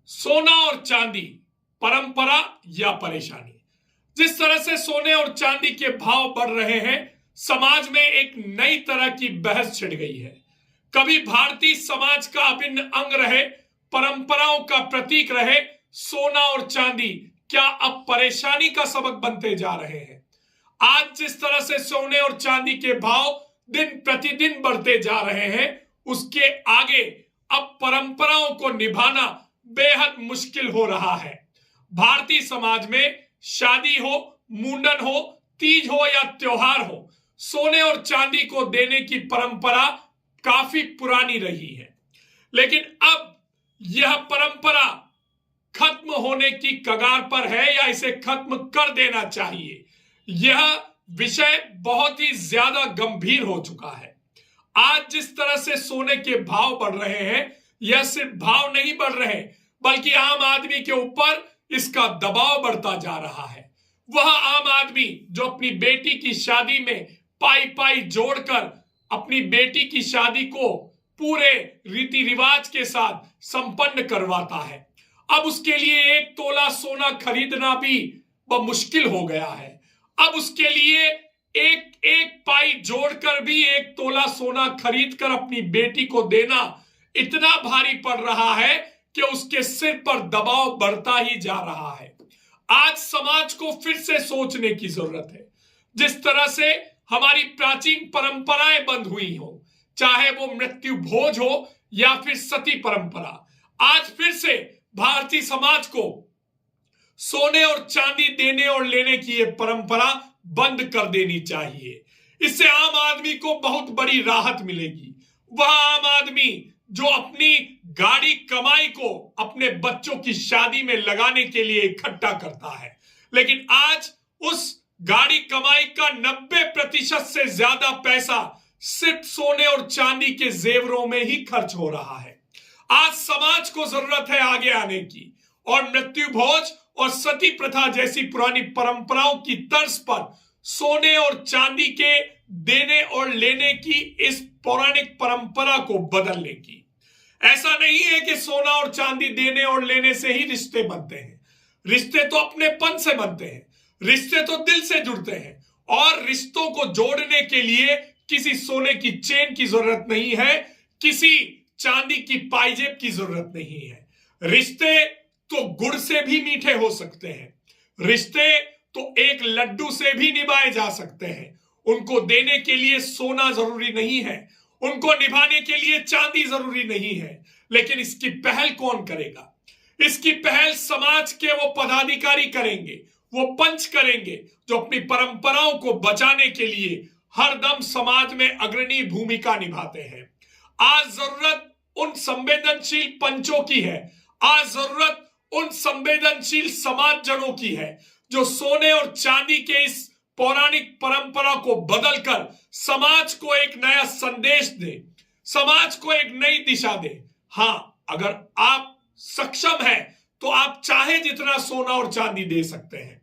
सोना और चांदी, परंपरा या परेशानी। जिस तरह से सोने और चांदी के भाव बढ़ रहे हैं, समाज में एक नई तरह की बहस छिड़ गई है। कभी भारतीय समाज का अभिन्न अंग रहे, परंपराओं का प्रतीक रहे सोना और चांदी, क्या अब परेशानी का सबक बनते जा रहे हैं? आज जिस तरह से सोने और चांदी के भाव दिन प्रतिदिन बढ़ते जा रहे हैं, उसके आगे अब परंपराओं को निभाना बेहद मुश्किल हो रहा है। भारतीय समाज में शादी हो, मुंडन हो, तीज हो या त्योहार हो, सोने और चांदी को देने की परंपरा काफी पुरानी रही है। लेकिन अब यह परंपरा खत्म होने की कगार पर है या इसे खत्म कर देना चाहिए, यह विषय बहुत ही ज्यादा गंभीर हो चुका है। आज जिस तरह से सोने के भाव बढ़ रहे हैं, यह सिर्फ भाव नहीं बढ़ रहे, बल्कि आम आदमी के ऊपर इसका दबाव बढ़ता जा रहा है। वह आम आदमी जो अपनी बेटी की शादी में पाई पाई जोड़कर अपनी बेटी की शादी को पूरे रीति रिवाज के साथ संपन्न करवाता है, अब उसके लिए 1 तोला सोना खरीदना भी मुश्किल हो गया है। अब उसके लिए एक एक पाई जोड़कर भी 1 तोला सोना खरीदकर अपनी बेटी को देना इतना भारी पड़ रहा है कि उसके सिर पर दबाव बढ़ता ही जा रहा है। आज समाज को फिर से सोचने की जरूरत है। जिस तरह से हमारी प्राचीन परंपराएं बंद हुई हो, चाहे वो मृत्यु भोज हो या फिर सती परंपरा, आज फिर से भारतीय समाज को सोने और चांदी देने और लेने की यह परंपरा बंद कर देनी चाहिए। इससे आम आदमी को बहुत बड़ी राहत मिलेगी। वह आम आदमी जो अपनी गाड़ी कमाई को अपने बच्चों की शादी में लगाने के लिए इकट्ठा करता है, लेकिन आज उस गाड़ी कमाई का 90% से ज्यादा पैसा सिर्फ सोने और चांदी के जेवरों में ही खर्च हो रहा है। आज समाज को जरूरत है आगे आने की और मृत्यु भोज और सती प्रथा जैसी पुरानी परंपराओं की तर्ज पर सोने और चांदी के देने और लेने की इस पौराणिक परंपरा को बदलने की। ऐसा नहीं है कि सोना और चांदी देने और लेने से ही रिश्ते बनते हैं। रिश्ते तो अपनेपन से बनते हैं, रिश्ते तो दिल से जुड़ते हैं, और रिश्तों को जोड़ने के लिए किसी सोने की चेन की जरूरत नहीं है, किसी चांदी की पायजेब की जरूरत नहीं है। रिश्ते तो गुड़ से भी मीठे हो सकते हैं, रिश्ते तो एक लड्डू से भी निभाए जा सकते हैं। उनको देने के लिए सोना जरूरी नहीं है, उनको निभाने के लिए चांदी जरूरी नहीं है। लेकिन इसकी पहल कौन करेगा? इसकी पहल समाज के वो पदाधिकारी करेंगे, वो पंच करेंगे जो अपनी परंपराओं को बचाने के लिए हरदम समाज में अग्रणी भूमिका निभाते हैं। आज जरूरत उन संवेदनशील पंचों की है, आज जरूरत उन संवेदनशील समाजजनों की है जो सोने और चांदी के इस पौराणिक परंपरा को बदलकर समाज को एक नया संदेश दे, समाज को एक नई दिशा दे। हां, अगर आप सक्षम हैं तो आप चाहे जितना सोना और चांदी दे सकते हैं,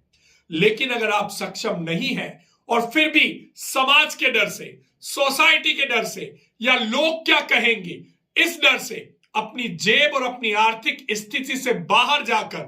लेकिन अगर आप सक्षम नहीं हैं और फिर भी समाज के डर से, सोसाइटी के डर से या लोग क्या कहेंगे इस डर से अपनी जेब और अपनी आर्थिक स्थिति से बाहर जाकर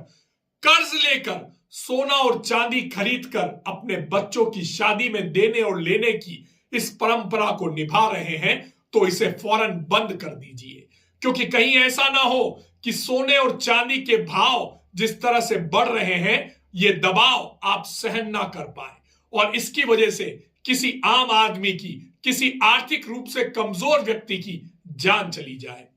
कर्ज लेकर सोना और चांदी खरीदकर अपने बच्चों की शादी में देने और लेने की इस परंपरा को निभा रहे हैं, तो इसे फौरन बंद कर दीजिए। क्योंकि कहीं ऐसा ना हो कि सोने और चांदी के भाव जिस तरह से बढ़ रहे हैं, ये दबाव आप सहन ना कर पाए और इसकी वजह से किसी आम आदमी की, किसी आर्थिक रूप से कमजोर व्यक्ति की जान चली जाए।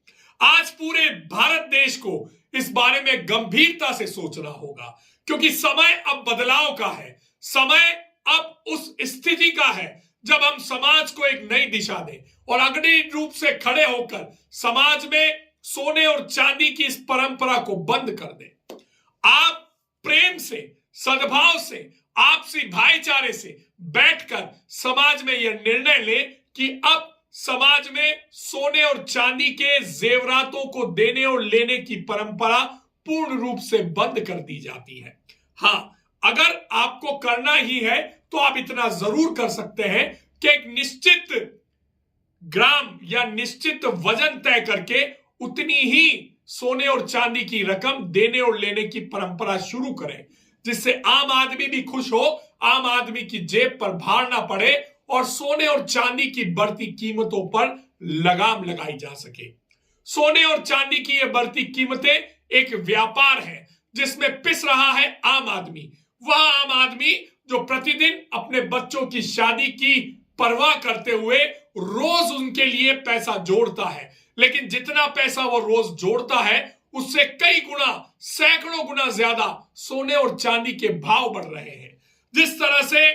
आज पूरे भारत देश को इस बारे में गंभीरता से सोचना होगा, क्योंकि समय अब बदलाव का है। समय अब उस स्थिति का है जब हम समाज को एक नई दिशा दें और अग्रणी रूप से खड़े होकर समाज में सोने और चांदी की इस परंपरा को बंद कर दें। आप प्रेम से, सद्भाव से, आपसी भाईचारे से बैठकर समाज में यह निर्णय लें कि अब समाज में सोने और चांदी के जेवरातों को देने और लेने की परंपरा पूर्ण रूप से बंद कर दी जाती है। हां, अगर आपको करना ही है तो आप इतना जरूर कर सकते हैं कि एक निश्चित ग्राम या निश्चित वजन तय करके उतनी ही सोने और चांदी की रकम देने और लेने की परंपरा शुरू करें, जिससे आम आदमी भी खुश हो, आम आदमी की जेब पर भार ना पड़े और सोने और चांदी की बढ़ती कीमतों पर लगाम लगाई जा सके। सोने और चांदी की ये बढ़ती कीमतें एक व्यापार है जिसमें पिस रहा है आम आदमी। वह आम आदमी जो प्रतिदिन अपने बच्चों की शादी की परवाह करते हुए रोज उनके लिए पैसा जोड़ता है, लेकिन जितना पैसा वो रोज जोड़ता है उससे कई गुना, सैकड़ों गुना ज्यादा सोने और चांदी के भाव बढ़ रहे हैं। जिस तरह से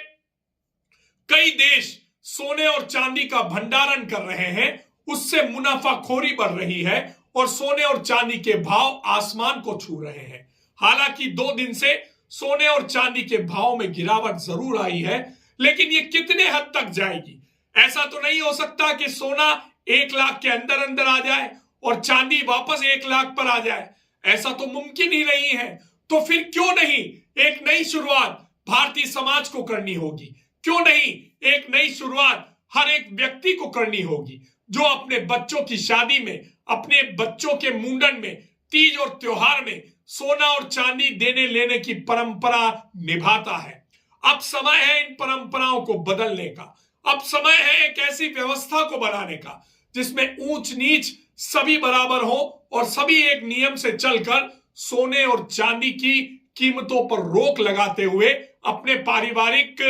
कई देश सोने और चांदी का भंडारण कर रहे हैं, उससे मुनाफाखोरी बढ़ रही है और सोने और चांदी के भाव आसमान को छू रहे हैं। हालांकि 2 दिन से सोने और चांदी के भाव में गिरावट जरूर आई है, लेकिन ये कितने हद तक जाएगी? ऐसा तो नहीं हो सकता कि सोना 1 लाख के अंदर अंदर आ जाए और चांदी वापस 1 लाख पर आ जाए। ऐसा तो मुमकिन ही नहीं है। तो फिर क्यों नहीं एक नई शुरुआत भारतीय समाज को करनी होगी? क्यों नहीं एक नई शुरुआत हर एक व्यक्ति को करनी होगी जो अपने बच्चों की शादी में, अपने बच्चों के मुंडन में, तीज और त्योहार में सोना और चांदी देने लेने की परंपरा निभाता है। अब समय है इन परंपराओं को बदलने का। अब समय है एक ऐसी व्यवस्था को बनाने का जिसमें ऊंच नीच सभी बराबर हो और सभी एक नियम से चलकर सोने और चांदी की कीमतों पर रोक लगाते हुए अपने पारिवारिक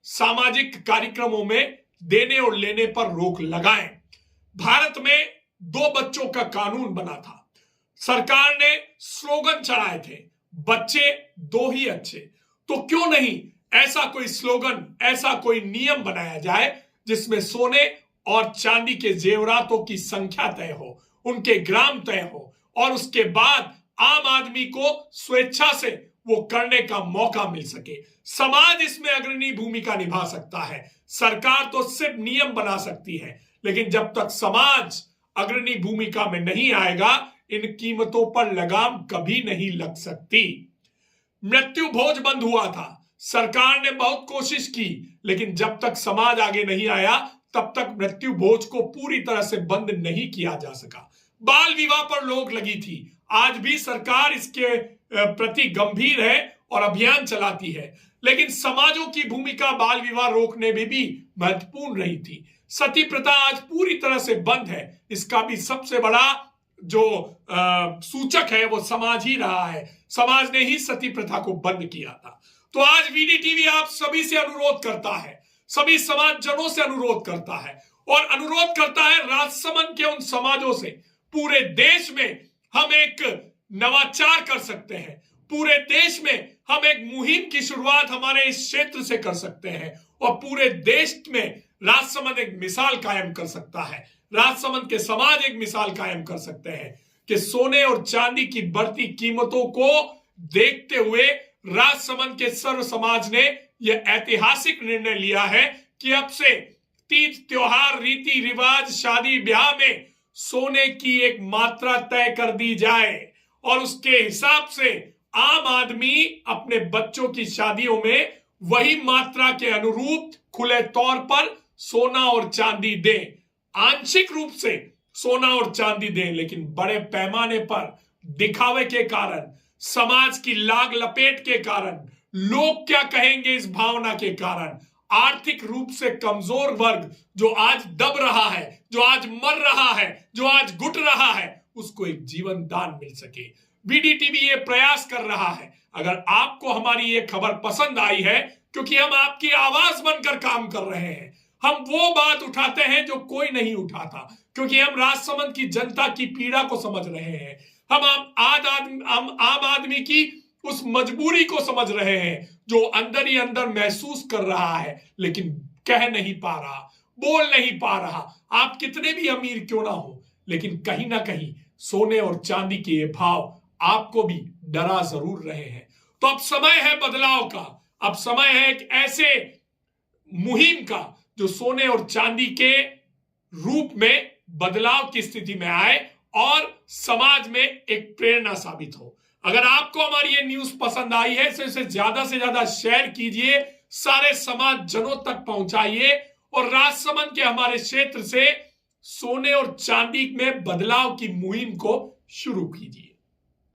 सामाजिक कार्यक्रमों में देने और लेने पर रोक लगाएं। भारत में 2 बच्चों का कानून बना था। सरकार ने स्लोगन चढ़ाए थे, बच्चे 2 ही अच्छे। तो क्यों नहीं ऐसा कोई स्लोगन, ऐसा कोई नियम बनाया जाए जिसमें सोने और चांदी के जेवरातों की संख्या तय हो, उनके ग्राम तय हो और उसके बाद आम आदमी को स्वेच्छा से वो करने का मौका मिल सके। समाज इसमें अग्रणी भूमिका निभा सकता है। सरकार तो सिर्फ नियम बना सकती है, लेकिन जब तक समाज अग्रणी भूमिका में नहीं आएगा, इन कीमतों पर लगाम कभी नहीं लग सकती। मृत्यु भोज बंद हुआ था, सरकार ने बहुत कोशिश की, लेकिन जब तक समाज आगे नहीं आया तब तक मृत्यु भोज को पूरी तरह से बंद नहीं किया जा सका। बाल विवाह पर रोक लगी थी, आज भी सरकार इसके प्रति गंभीर है और अभियान चलाती है, लेकिन समाजों की भूमिका बाल विवाह रोकने में भी महत्वपूर्ण रही थी। सती प्रथा आज पूरी तरह से बंद है, इसका भी सबसे बड़ा जो सूचक है वो समाज ही रहा है। समाज ने ही सती प्रथा को बंद किया था। तो आज वीडीटीवी आप सभी से अनुरोध करता है, सभी समाज जनों से अनुरोध करता है और अनुरोध करता है राजसमंद के उन समाजों से। पूरे देश में हम एक नवाचार कर सकते हैं, पूरे देश में हम एक मुहिम की शुरुआत हमारे इस क्षेत्र से कर सकते हैं और पूरे देश में राजसमंद एक मिसाल कायम कर सकता है। राजसमंद के समाज एक मिसाल कायम कर सकते हैं कि सोने और चांदी की बढ़ती कीमतों को देखते हुए राजसमंद के सर्व समाज ने यह ऐतिहासिक निर्णय लिया है कि अब से तीज त्योहार, रीति रिवाज, शादी ब्याह में सोने की एक मात्रा तय कर दी जाए और उसके हिसाब से आम आदमी अपने बच्चों की शादियों में वही मात्रा के अनुरूप खुले तौर पर सोना और चांदी दे। आंशिक रूप से सोना और चांदी दें, लेकिन बड़े पैमाने पर दिखावे के कारण, समाज की लाग लपेट के कारण, लोग क्या कहेंगे इस भावना के कारण, आर्थिक रूप से कमजोर वर्ग जो आज दब रहा है, जो आज मर रहा है, जो आज घुट रहा है, उसको एक जीवन दान मिल सके। वीडीटीवी ये प्रयास कर रहा है। अगर आपको हमारी ये खबर पसंद आई है, क्योंकि हम आपकी आवाज बनकर काम कर रहे हैं, हम वो बात उठाते हैं जो कोई नहीं उठाता, क्योंकि हम राजसमंद की जनता की पीड़ा को समझ रहे हैं। हम आम आदमी की उस मजबूरी को समझ रहे हैं जो अंदर ही अंदर महसूस कर रहा है, लेकिन कह नहीं पा रहा, बोल नहीं पा रहा। आप कितने भी अमीर क्यों ना हो, लेकिन कहीं ना कहीं सोने और चांदी के ये भाव आपको भी डरा जरूर रहे हैं। तो अब समय है बदलाव का, अब समय है एक ऐसे मुहिम का जो सोने और चांदी के रूप में बदलाव की स्थिति में आए और समाज में एक प्रेरणा साबित हो। अगर आपको हमारी ये न्यूज पसंद आई है तो इसे ज्यादा से ज्यादा शेयर कीजिए, सारे समाज जनों तक पहुंचाइए और राजसमंद के हमारे क्षेत्र से सोने और चांदी में बदलाव की मुहिम को शुरू कीजिए।